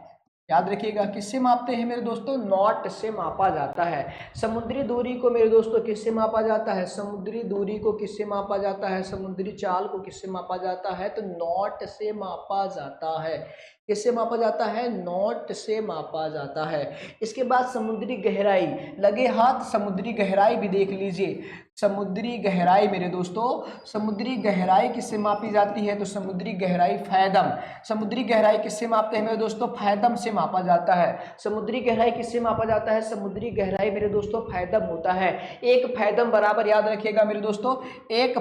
याद रखिएगा किससे मापते हैं मेरे दोस्तों, नॉट से मापा जाता है। समुद्री दूरी को मेरे दोस्तों किससे मापा जाता है, समुद्री दूरी को किससे मापा जाता है, समुद्री चाल को किससे मापा जाता है, तो नॉट से मापा जाता है। किससे मापा जाता है, नॉट से मापा जाता है। इसके बाद समुद्री गहराई, लगे हाथ समुद्री गहराई भी देख लीजिए। समुद्री गहराई मेरे दोस्तों, समुद्री गहराई किससे मापी जाती है, तो समुद्री गहराई फैदम। समुद्री गहराई किससे मापते हैं मेरे दोस्तों, फैदम से मापा जाता है। समुद्री गहराई किससे मापा जाता है, समुद्री गहराई मेरे दोस्तों फैदम होता है। एक फैदम बराबर, याद रखिएगा मेरे दोस्तों, एक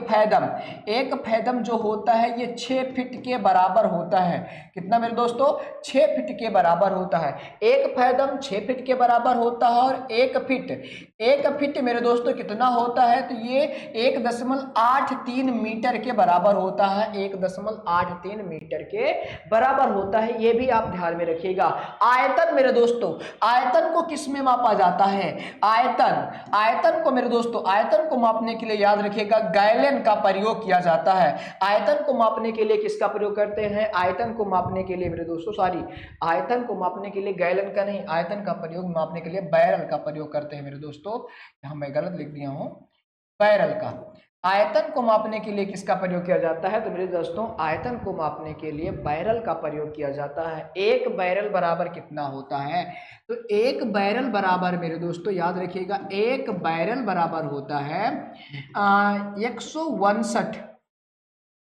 फैदम जो होता है ये 6 फीट के बराबर होता है। कितना मेरे दोस्तों, 6 फीट के बराबर होता है। एक फैदम 6 फीट के बराबर होता है। और एक फीट मेरे दोस्तों कितना होता है, तो ये 1.83 मीटर के बराबर होता है। 1.83 मीटर के बराबर होता है, ये भी आप ध्यान में रखिएगा। आयतन मेरे दोस्तों, आयतन को किस में मापा जाता है, आयतन को मेरे दोस्तों, आयतन को मापने के लिए याद रखिएगा गैलन का प्रयोग किया जाता है। आयतन को मापने के लिए किसका प्रयोग करते हैं, आयतन को मापने के लिए मेरे दोस्तों, आयतन को मापने के लिए गैलन का नहीं, आयतन का प्रयोग मापने के लिए बैरल का प्रयोग करते हैं मेरे दोस्तों। यहाँ मैं गलत लिख दिया हूँ, बैरल का। आयतन को मापने के लिए किसका प्रयोग किया जाता है, तो मेरे दोस्तों आयतन को मापने के लिए बैरल का प्रयोग किया जाता है। एक बैरल बराबर कितना होता है, तो एक बैरल बराबर मेरे दोस्तों याद रखिएगा, एक बैरल बराबर होता है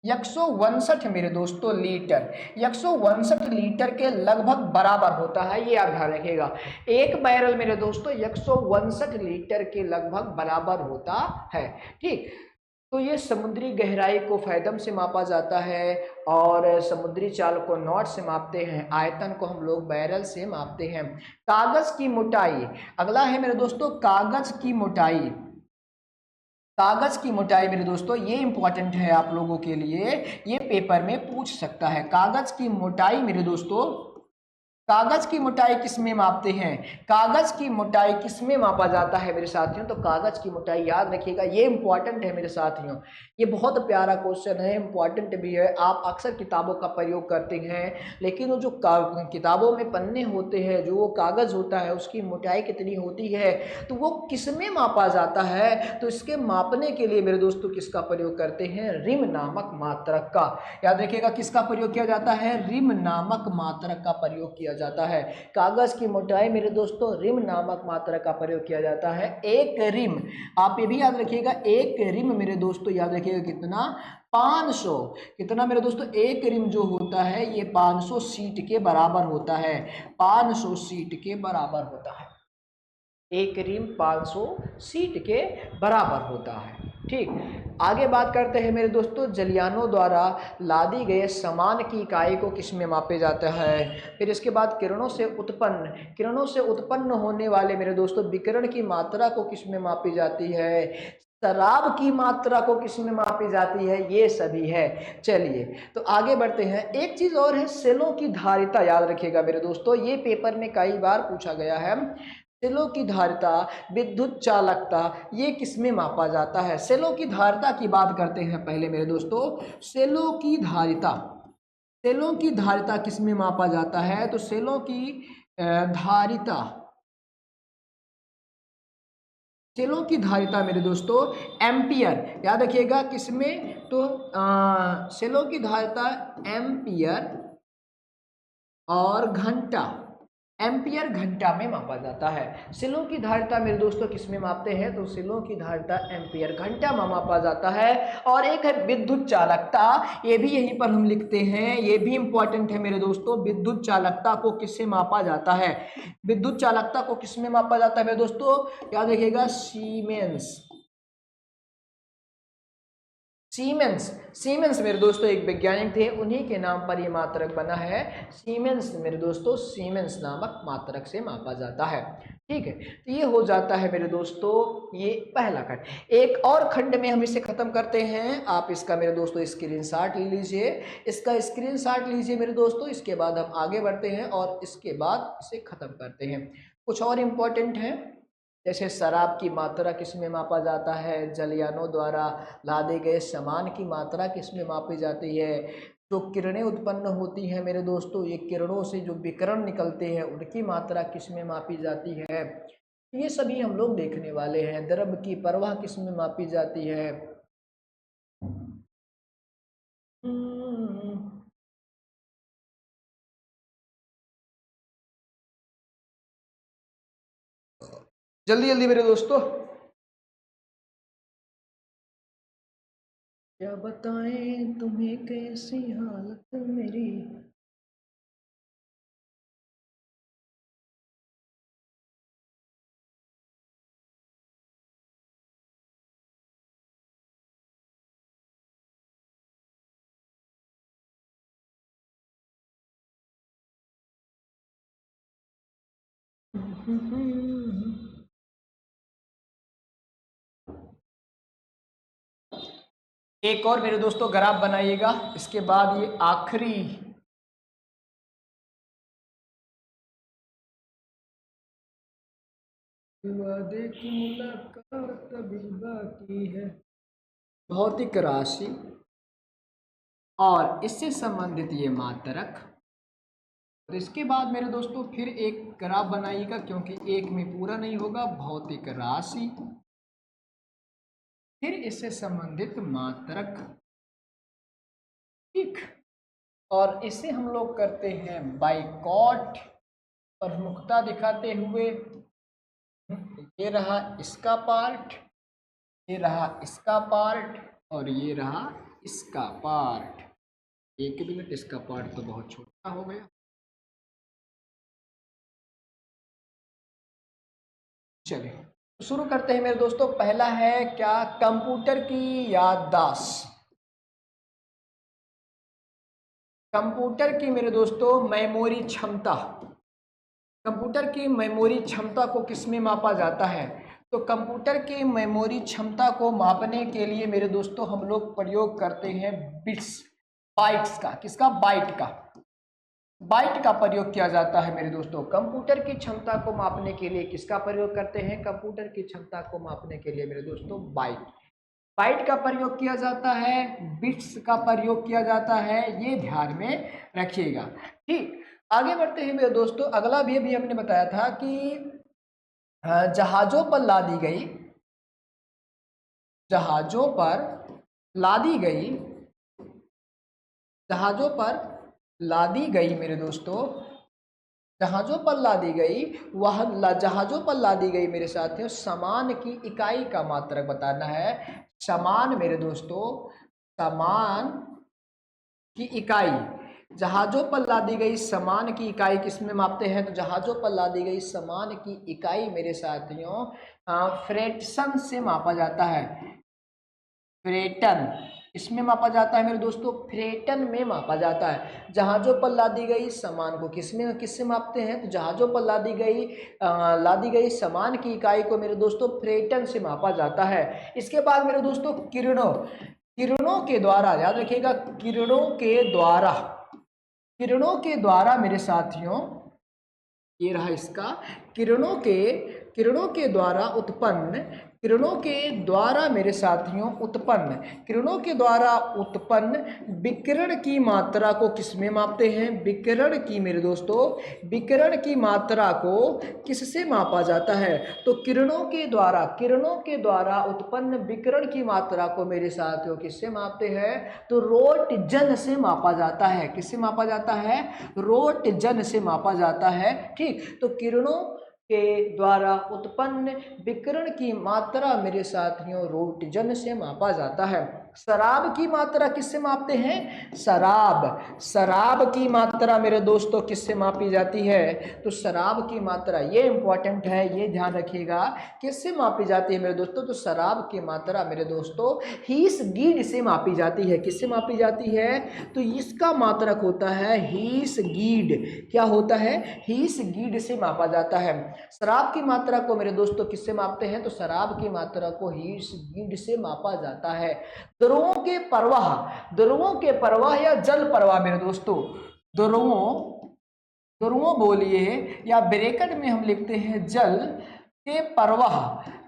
162 मेरे दोस्तों लीटर। 162 लीटर के लगभग बराबर होता है, ये आप ध्यान रखिएगा। एक बैरल मेरे दोस्तों 162 लीटर के लगभग बराबर होता है। ठीक, तो ये समुद्री गहराई को फैदम से मापा जाता है और समुद्री चाल को नॉट से मापते हैं। आयतन को हम लोग बैरल से मापते हैं। कागज की मोटाई, अगला है मेरे दोस्तों कागज की मोटाई। कागज की मोटाई मेरे दोस्तों ये इंपॉर्टेंट है आप लोगों के लिए, ये पेपर में पूछ सकता है। कागज की मोटाई मेरे दोस्तों, कागज की मोटाई किस में मापते हैं, कागज की मोटाई किस में मापा जाता है मेरे साथियों, तो कागज की मोटाई याद रखिएगा, ये इंपॉर्टेंट है मेरे साथियों। ये बहुत प्यारा क्वेश्चन है, इंपॉर्टेंट भी है। आप अक्सर किताबों का प्रयोग करते हैं, लेकिन वो जो किताबों में पन्ने होते हैं, जो वो कागज होता है उसकी मोटाई कितनी होती है, तो वो किस में मापा जाता है, तो इसके मापने के लिए मेरे दोस्तों किसका प्रयोग करते हैं, रिम नामक मात्रक का। याद रखिएगा किसका प्रयोग किया जाता है, रिम नामक मात्रक का प्रयोग किया जाता है। कागज की मोटाई मेरे दोस्तों रिम नामक मात्रक का प्रयोग किया जाता है। एक रिम, आप ये भी याद रखिएगा, एक रिम मेरे दोस्तों याद रखिएगा कितना, 500। कितना मेरे दोस्तों, एक रिम जो होता है ये 500 सीट के बराबर होता है। 500 सीट के बराबर होता है। एक रिम 500 सीट के बराबर होता है। ठीक, आगे बात करते हैं मेरे दोस्तों, जलयानों द्वारा लादी गए सामान की इकाई को किस में मापे जाता है। फिर इसके बाद किरणों से उत्पन्न होने वाले मेरे दोस्तों विकिरण की मात्रा को किस में मापी जाती है, शराब की मात्रा को किस में मापी जाती है, ये सभी है। चलिए तो आगे बढ़ते हैं। एक चीज और है, सेलों की धारिता, याद रखिएगा मेरे दोस्तों, ये पेपर में कई बार पूछा गया है। सेलों की धारिता, विद्युत चालकता, ये किसमें मापा जाता है। सेलों की धारिता की बात करते हैं पहले मेरे दोस्तों। सेलों की धारिता किसमें मापा जाता है, तो सेलों की धारिता मेरे दोस्तों एम्पियर, याद रखिएगा किसमें, तो सेलों की धारिता एम्पियर और घंटा, एम्पियर घंटा में मापा जाता है। सेलों की धारिता मेरे दोस्तों किस में मापते हैं, तो सेलों की धारिता एम्पियर घंटा में मापा जाता है। और एक है विद्युत चालकता, ये भी यहीं पर हम लिखते हैं, ये भी इंपॉर्टेंट है मेरे दोस्तों। विद्युत चालकता को किससे मापा जाता है, विद्युत चालकता को किस में मापा जाता है मेरे दोस्तों, याद रखिएगा सीमेंस मेरे दोस्तों एक वैज्ञानिक थे, उन्हीं के नाम पर ये मात्रक बना है। सीमेंस मेरे दोस्तों, सीमेंस नामक मात्रक से मापा जाता है। ठीक है, तो ये हो जाता है मेरे दोस्तों ये पहला खंड। एक और खंड में हम इसे खत्म करते हैं। आप इसका मेरे दोस्तों स्क्रीनशॉट ले लीजिए, इसका स्क्रीनशॉट लीजिए मेरे दोस्तों। इसके बाद हम आगे बढ़ते हैं और इसके बाद इसे खत्म करते हैं। कुछ और इम्पोर्टेंट है, जैसे शराब की मात्रा किस में मापा जाता है, जलयानों द्वारा लादे गए सामान की मात्रा किस में मापी जाती है, जो किरणें उत्पन्न होती हैं मेरे दोस्तों, ये किरणों से जो विकिरण निकलते हैं उनकी मात्रा किस में मापी जाती है, ये सभी हम लोग देखने वाले हैं। द्रव की प्रवाह किस में मापी जाती है। जल्दी जल्दी मेरे दोस्तों, क्या बताएं तुम्हें कैसी हालत मेरी। एक और मेरे दोस्तों ग्राफ बनाइएगा, इसके बाद ये आखिरी वादे की मुलाकात अभी बाकी है। भौतिक राशि और इससे संबंधित ये मात्रक, और इसके बाद मेरे दोस्तों फिर एक ग्राफ बनाइएगा, क्योंकि एक में पूरा नहीं होगा। भौतिक राशि, फिर इससे संबंधित मात्रक, ठीक। और इसे हम लोग करते हैं बाइकॉट, प्रमुखता दिखाते हुए। ये रहा इसका पार्ट, ये रहा इसका पार्ट, और ये रहा इसका पार्ट। एक मिनट, इसका पार्ट तो बहुत छोटा हो गया। चलिए शुरू करते हैं मेरे दोस्तों। पहला है क्या, कंप्यूटर की याददाश्त। कंप्यूटर की मेरे दोस्तों मेमोरी क्षमता, कंप्यूटर की मेमोरी क्षमता को किसमें मापा जाता है। तो कंप्यूटर की मेमोरी क्षमता को मापने के लिए मेरे दोस्तों हम लोग प्रयोग करते हैं बिट्स, बाइट्स का। किसका, बाइट का। बाइट का प्रयोग किया जाता है मेरे दोस्तों। कंप्यूटर की क्षमता को मापने के लिए किसका प्रयोग करते हैं, कंप्यूटर की क्षमता को मापने के लिए मेरे दोस्तों बाइट, बाइट का प्रयोग किया जाता है, बिट्स का प्रयोग किया जाता है, ये ध्यान में रखिएगा। ठीक, आगे बढ़ते हैं मेरे दोस्तों। अगला भी अभी हमने बताया था कि जहाजों पर लादी गई, जहाजों पर लादी गई, जहाजों पर लादी गई मेरे दोस्तों, जहाजों पर लादी गई, वह जहाजों पर लादी गई मेरे साथियों सामान की इकाई का मात्रक बताना है। सामान मेरे दोस्तों, सामान की इकाई, जहाजों पर लादी गई सामान की इकाई किसमें मापते हैं। तो जहाजों पर लादी गई सामान की इकाई मेरे साथियों फ्रेटसन से मापा जाता है। फ्रेटन, इसमें मापा जाता है मेरे दोस्तों, फ्रेटन में मापा जाता है। जहाजों पर लादी गई सामान को किससे मापते हैं। तो जहाजों पर लादी गई सामान की इकाई को मेरे दोस्तों फ्रेटन से मापा जाता है। इसके बाद मेरे दोस्तों किरणों, किरणों के द्वारा, याद रखिएगा, किरणों के द्वारा, किरणों के द्वारा मेरे साथियों, ये रहा इसका, किरणों के द्वारा उत्पन्न, किरणों के द्वारा मेरे साथियों उत्पन्न, किरणों के द्वारा उत्पन्न विकिरण की मात्रा को किसमें मापते हैं। विकिरण की मेरे दोस्तों, विकिरण की मात्रा को किससे मापा जाता है। तो किरणों के द्वारा उत्पन्न विकिरण की मात्रा को मेरे साथियों किससे मापते हैं। तो रोटजन से मापा जाता है। किससे मापा जाता है, रोटजन से मापा जाता है। ठीक, तो किरणों के द्वारा उत्पन्न विकिरण की मात्रा मेरे साथियों रोटजन से मापा जाता है। शराब की मात्रा किससे मापते हैं, शराब की मात्रा मेरे दोस्तों किससे मापी जाती है। तो शराब की मात्रा, ये इंपॉर्टेंट है, ये ध्यान रखिएगा, किससे मापी जाती है मेरे दोस्तों। तो शराब की मात्रा मेरे दोस्तों हीस गीड से मापी जाती है। किससे मापी जाती है। तो इसका मात्रक होता है हीस गीड। क्या होता है, हीस गीड से मापा जाता है। शराब की मात्रा को मेरे दोस्तों किससे मापते हैं। तो शराब की मात्रा को हीस गीड से मापा जाता है। द्रवों के प्रवाह या जल प्रवाह मेरे दोस्तों, द्रवों बोलिए या ब्रैकेट में हम लिखते हैं जल के प्रवाह,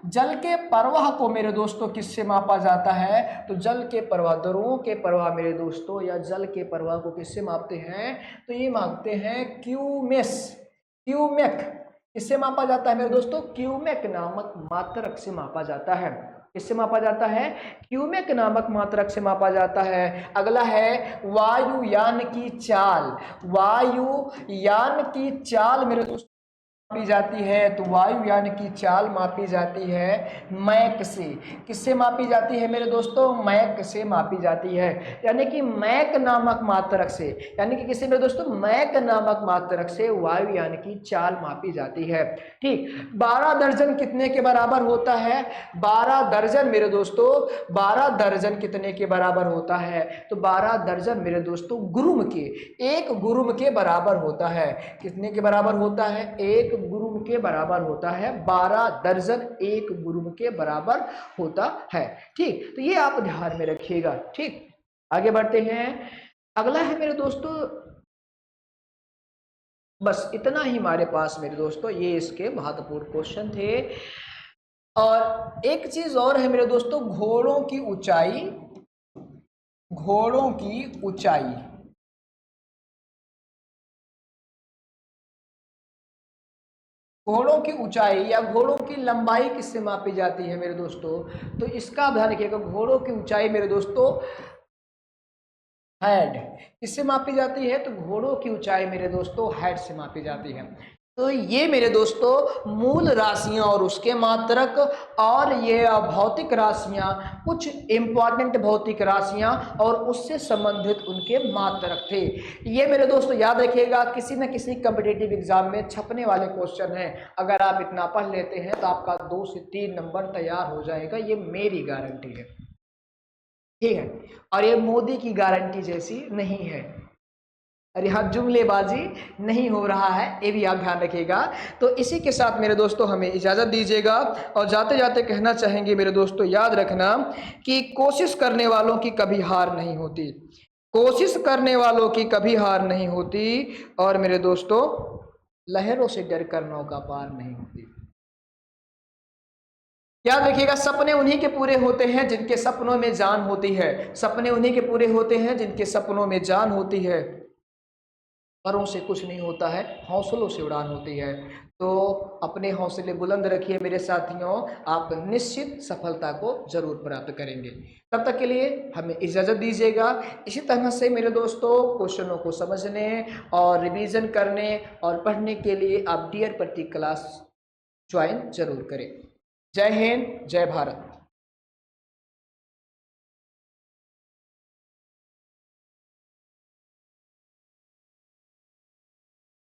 जल के प्रवाह को मेरे दोस्तों किससे मापा जाता है? तो जल के प्रवाह, दरों के प्रवाह मेरे दोस्तों, या जल के प्रवाह को किससे मापते हैं? तो ये मापते हैं क्यूमेस, क्यूमेक। किससे मापा जाता है मेरे दोस्तों? क्यूमेक नामक मात्रक से मापा जाता है। किससे मापा जाता है? क्यूमेक नामक मात्रक से मापा जाता है। अगला है वायुयान की चाल। वायुयान की चाल मेरे दोस्तों मापी जाती है, तो वायुयान की चाल मापी जाती है मैक से। किससे मापी जाती है मेरे दोस्तों? मैक से मापी जाती है, यानी कि मैक नामक मात्रक से, यानी कि किससे मेरे दोस्तों? मैक नामक मात्रक से वायुयान की चाल मापी जाती है। ठीक, 12 दर्जन कितने के बराबर होता है? 12 दर्जन मेरे दोस्तों, 12 दर्जन कितने के बराबर होता है? तो 12 दर्जन मेरे दोस्तों गुरुम के, एक गुरुम के बराबर होता है। कितने के बराबर होता है? एक गुरुम के बराबर होता है। 12 दर्जन एक गुरुम के बराबर होता है। ठीक, तो ये आप ध्यान में रखिएगा। ठीक, आगे बढ़ते हैं। अगला है मेरे दोस्तों, बस इतना ही हमारे पास मेरे दोस्तों, ये इसके महत्वपूर्ण क्वेश्चन थे। और एक चीज और है मेरे दोस्तों, घोड़ों की ऊंचाई, घोड़ों की ऊंचाई। घोड़ों की ऊंचाई या घोड़ों की लंबाई किससे मापी जाती है मेरे दोस्तों? तो इसका ध्यान रखिएगा, घोड़ों की ऊंचाई मेरे दोस्तों हेड किससे मापी जाती है? तो घोड़ों की ऊंचाई मेरे दोस्तों हेड से मापी जाती है। तो ये मेरे दोस्तों मूल राशियां और उसके मात्रक, और ये भौतिक राशियां, कुछ इंपॉर्टेंट भौतिक राशियां और उससे संबंधित उनके मात्रक थे। ये मेरे दोस्तों याद रखिएगा, किसी न किसी कॉम्पिटिटिव एग्जाम में छपने वाले क्वेश्चन हैं। अगर आप इतना पढ़ लेते हैं तो आपका 2 से 3 नंबर तैयार हो जाएगा, ये मेरी गारंटी है। ठीक है, और ये मोदी की गारंटी जैसी नहीं है। अरे हाँ, जुमलेबाजी नहीं हो रहा है, ये भी आप ध्यान रखिएगा। तो इसी के साथ मेरे दोस्तों हमें इजाज़त दीजिएगा, और जाते जाते कहना चाहेंगे मेरे दोस्तों, याद रखना कि कोशिश करने वालों की कभी हार नहीं होती, कोशिश करने वालों की कभी हार नहीं होती, और मेरे दोस्तों लहरों से डर कर नौका पार नहीं होती। याद रखिएगा, सपने उन्हीं के पूरे होते हैं जिनके सपनों में जान होती है। सपने उन्हीं के पूरे होते हैं जिनके सपनों में जान होती है। परों से कुछ नहीं होता है, हौसलों से उड़ान होती है। तो अपने हौसले बुलंद रखिए मेरे साथियों, आप निश्चित सफलता को जरूर प्राप्त करेंगे। तब तक के लिए हमें इजाज़त दीजिएगा। इसी तरह से मेरे दोस्तों क्वेश्चनों को समझने और रिवीजन करने और पढ़ने के लिए आप डियर प्रति क्लास ज्वाइन जरूर करें। जय हिंद, जय भारत।